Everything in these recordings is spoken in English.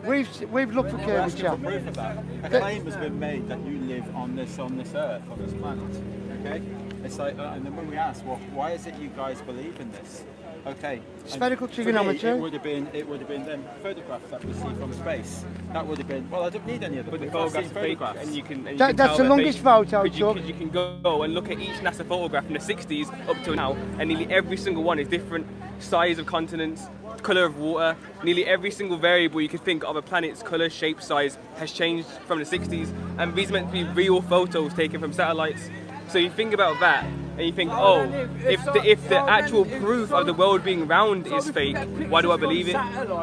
We've looked for curvature. Proof of that. A claim has been made that you live on this earth, on this planet. Okay? It's like, and then when we ask, well, why is it you guys believe in this? Okay. Spherical trigonometry. Me, it would have been them photographs that we see from space. That would have been. Well, I don't need any of them. But the photographs, and you can. That's the longest photo. Because you can go and look at each NASA photograph from the 60s up to now, and nearly every single one is different size of continents, colour of water. Nearly every single variable you could think of a planet's colour, shape, size has changed from the 60s, and these are meant to be real photos taken from satellites. So you think about that, and you think, oh, if the actual proof of the world being round is fake, why do I believe it?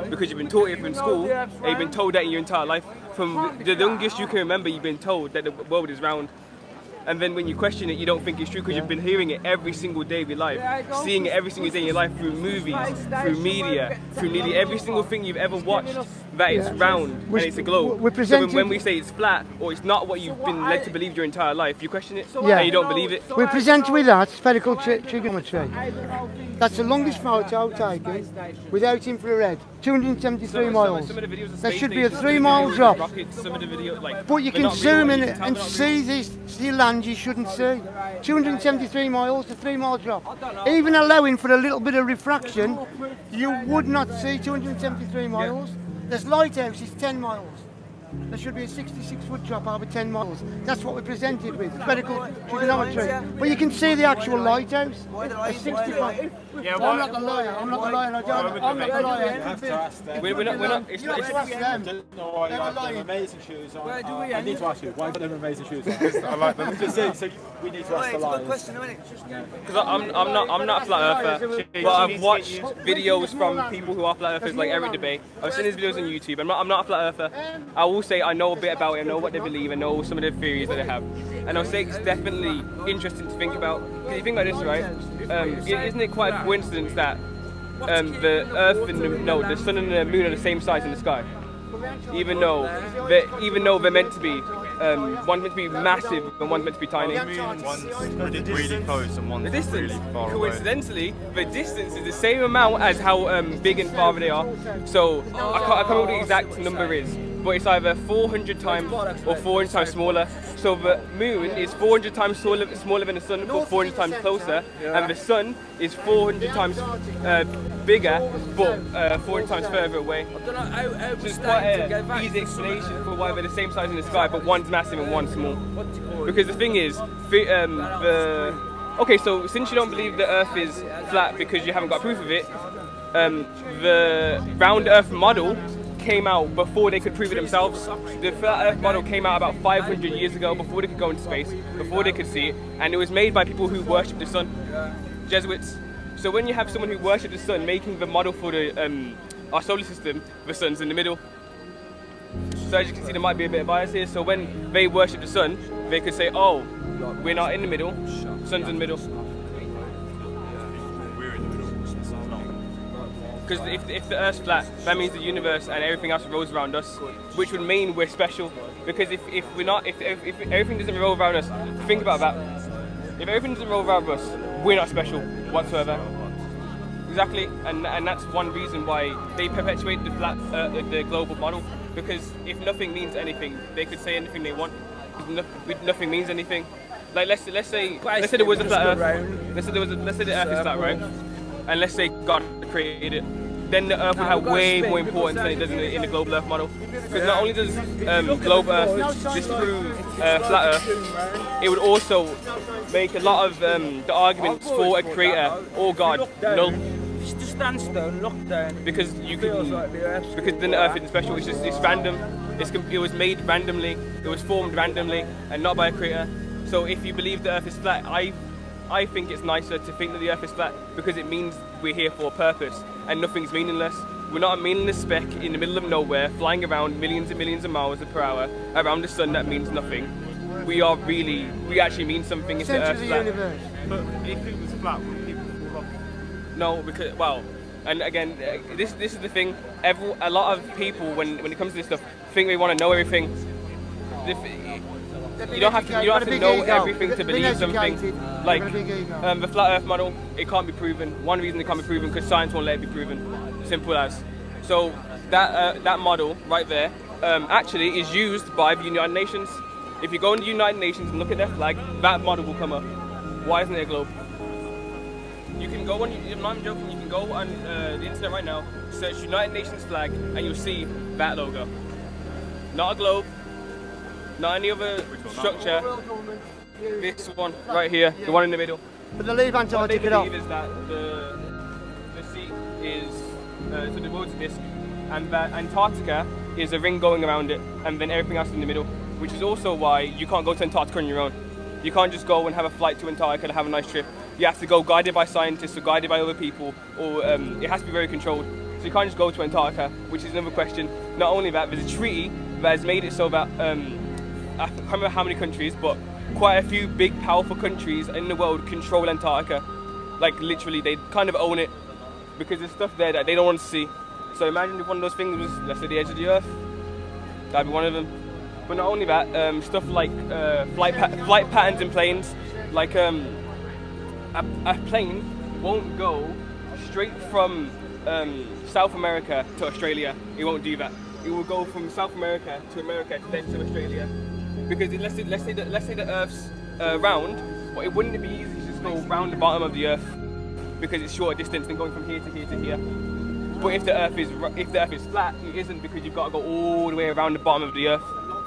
Because you've been taught it from school, and you've been told that in your entire life. From the youngest you can remember, you've been told that the world is round. And then when you question it, you don't think it's true because you've been hearing it every single day of your life, seeing it every single day in your life through movies, through media, through nearly every single thing you've ever watched, that it's round and it's a globe. So when we say it's flat or it's not what you've been led to believe your entire life, you question it and you don't believe it. We present with that spherical trigonometry. That's the longest photo taken without infrared, 273 miles. There should be a 3-mile drop. But you can zoom in and see the land you shouldn't see. 273 miles, a 3-mile drop. Even allowing for a little bit of refraction, you would not see 273 miles. This lighthouse is 10 miles. There should be a 66-foot drop over 10 miles. That's what we're presented with, spherical trigonometry. But you can see the actual lighthouse. A 65. Yeah, I'm not the liar. I'm not the liar. I'm not the liar. You have to ask them. We're not. It's I don't know why you have them amazing shoes on. I need to ask you, why have them amazing shoes on? I like them. So we need to ask the liars. Because I'm not a flat earther, but I've watched videos from people who are flat earthers, like Eric Debay. I've seen his videos on YouTube. I'm not a flat earther. I will say I know a bit about it. I know what they believe. I know some of the theories that they have, and I'll say it's definitely interesting to think about. Because you think like this, right? Isn't it quite a coincidence that the Earth and the Sun and the Moon are the same size in the sky? Even though they're meant to be, one's meant to be massive and one's meant to be tiny. One's really close and one's really far away. Coincidentally, the distance is the same amount as how big and far they are. So I can't remember what the exact number is, but it's either 400 times or 400 times smaller. So the moon is 400 times smaller than the sun, but 400 times closer, and the sun is 400 times bigger, but 400 times further away. So it's quite an easy explanation for why they're the same size in the sky, but one's massive and one's small. Because the thing is, okay, so since you don't believe the Earth is flat because you haven't got proof of it, the round Earth model came out before they could prove it themselves. The flat Earth model came out about 500 years ago, before they could go into space, before they could see it, and it was made by people who worship the sun, Jesuits. So when you have someone who worships the sun making the model for the our solar system, the sun's in the middle. So as you can see, there might be a bit of bias here. So when they worship the sun, they could say, oh, we're not in the middle, the sun's in the middle. Because if the Earth's flat, that means the universe and everything else revolves around us, which would mean we're special. Because if everything doesn't revolve around us, think about that. If everything doesn't revolve around us, we're not special whatsoever. Exactly, and that's one reason why they perpetuate the global model. Because if nothing means anything, they could say anything they want. Nothing means anything. Like let's say there was a flat Earth. Let's say the Earth is flat, right? And let's say God created it, then the Earth would have way more importance than it does in the global Earth model. Because not only does globe Earth disprove flat Earth, it would also make a lot of the arguments for a creator or God null. Just stand still, look down. Because then the Earth isn't special. It's random. It was made randomly. It was formed randomly, and not by a creator. So if you believe the Earth is flat, I think it's nicer to think that the Earth is flat because it means we're here for a purpose and nothing's meaningless. We're not a meaningless speck in the middle of nowhere flying around millions and millions of miles per hour around the sun that means nothing. We actually mean something if the Earth's flat. But if it was flat, would people fall off? No, because, well, and again, this is the thing, a lot of people when it comes to this stuff think they want to know everything. You don't have to know everything to believe something. Like the flat Earth model, it can't be proven. One reason it can't be proven because science won't let it be proven. Simple as. So that model right there actually is used by the United Nations. If you go in the United Nations and look at their flag, that model will come up. Why isn't there a globe? You can go on, I'm not joking, you can go on the internet right now, search United Nations flag, and you'll see that logo. Not a globe, not any other structure. This one right here, the one in the middle. But the leave Antarctica it off. What they believe is that the seat is, so the world's a disc, and that Antarctica is a ring going around it, and then everything else in the middle, which is also why you can't go to Antarctica on your own. You can't just go and have a flight to Antarctica and have a nice trip. You have to go guided by scientists or guided by other people, or it has to be very controlled. So you can't just go to Antarctica, which is another question. Not only that, there's a treaty that has made it so that, I can't remember how many countries, but quite a few big, powerful countries in the world control Antarctica. Like literally, they kind of own it, because there's stuff there that they don't want to see. So imagine if one of those things was, let's say, the edge of the Earth. That'd be one of them. But not only that, stuff like flight patterns in planes, like a plane won't go straight from South America to Australia. It won't do that. It will go from South America, then to Australia. Because let's say the Earth's round, but it wouldn't be easy to just go round the bottom of the Earth, because it's shorter distance than going from here to here to here. But if the Earth is flat, it isn't, because you've got to go all the way around the bottom of the Earth,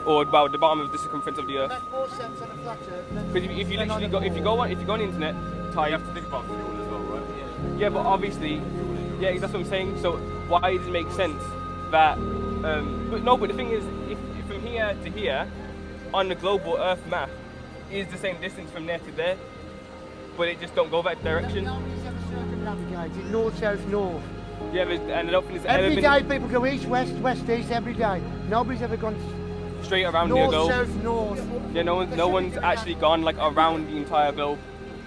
or about the bottom of the circumference of the Earth. Makes more sense on a flat Earth. Because if you literally go, if you go on the internet, You have to think about fuel as well, right? yeah, but obviously, yeah, that's what I'm saying. So why does it make sense that? But the thing is, if from here to here, on the global Earth map, is the same distance from there to there, but it just don't go that direction. Nobody's ever circumnavigated north, south, north. Yeah, and I don't think there's Every ever day been people go east, west, west, east, every day. Nobody's ever gone straight around the north, globe. south, north. Yeah, no one's actually gone like around the entire globe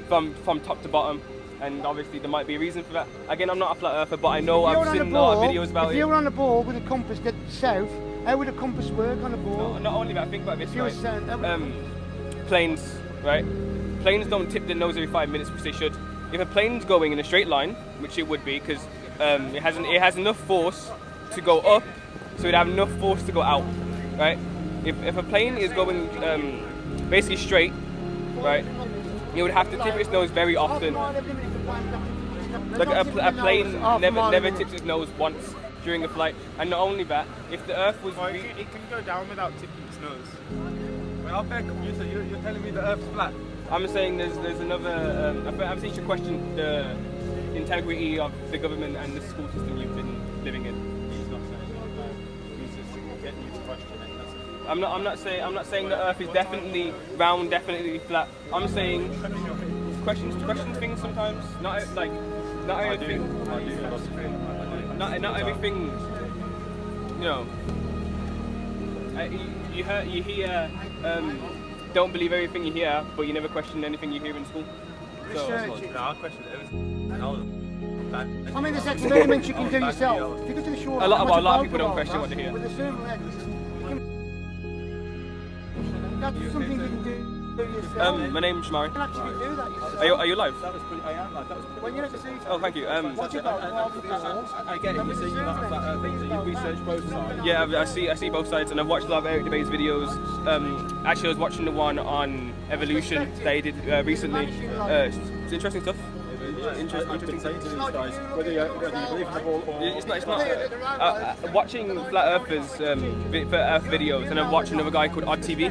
from top to bottom, and obviously there might be a reason for that. Again, I'm not a flat earther, but I know I've seen a lot of videos about it. If you were on a ball with a compass that south, how would a compass work on a ball? No, not only that, think about this, right? South, Planes, right? Planes don't tip their nose every 5 minutes, which they should. If a plane's going in a straight line, which it would be, because it has enough force to go up, so it have enough force to go out, right? If a plane is going basically straight, right, it would have to tip its nose very often. Like a plane never tips its nose once during a flight. And not only that, if the Earth was... it can go down without tipping its nose. Well, I'm very confused. So you're telling me the Earth's flat? I'm saying there's another... I'm saying you should question the integrity of the government and the school system you've been living in. He's not saying that. He's just getting you to question it. I'm not saying the Earth is definitely round, definitely flat. I'm saying question things sometimes. Not everything. Not everything. You know. You hear. Don't believe everything you hear, but you never question anything you hear in school. So, I question everything. I mean, there's experiments you can do yourself. If you go to the shore, a lot of people don't question what they hear. With a certain legs, that's something you can do yourself. My name's Shamari. You can actually do that yourself. Are you live? That was pretty. I am like that was pretty. When you're at the sea, Oh, thank you. watch about 12 before. I get it. You say you're not a flat earther, so you research both sides. Yeah, I see both sides, and I've watched a lot of Eric Debate's videos. Actually, I was watching the one on evolution that he did recently. It's interesting stuff. I've been saying to these guys, whether you believe in the ball or... It's not. Watching flat earthers, flat earth videos, and I'm watching another guy called ODD.TV.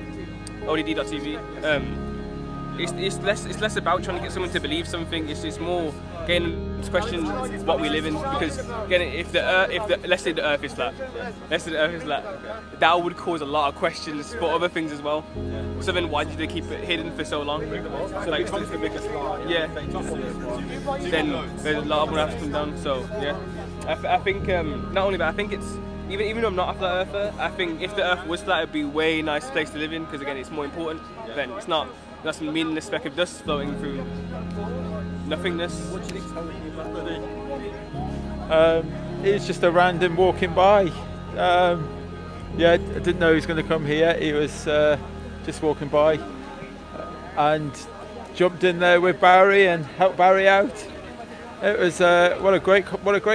It's less about trying to get someone to believe something. It's more getting to question what we live in. Because again, if let's say the Earth is flat, that would cause a lot of questions for other things as well. So then, why did they keep it hidden for so long? So like, it's the biggest lie. Yeah. Then there's a lot of them have to come down. So yeah, I think not only that, I think it's even though I'm not a flat earther, I think if the Earth was flat, it'd be a way nice place to live in. Because again, it's more important. Then it's not. That's a meaningless speck of dust floating through nothingness. It's just a random walking by. Yeah, I didn't know he was going to come here. He was just walking by and jumped in there with Barry and helped Barry out. It was what a great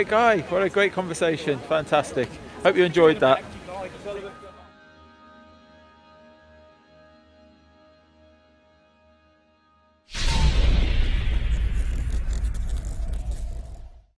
guy, what a great conversation, fantastic. Hope you enjoyed that.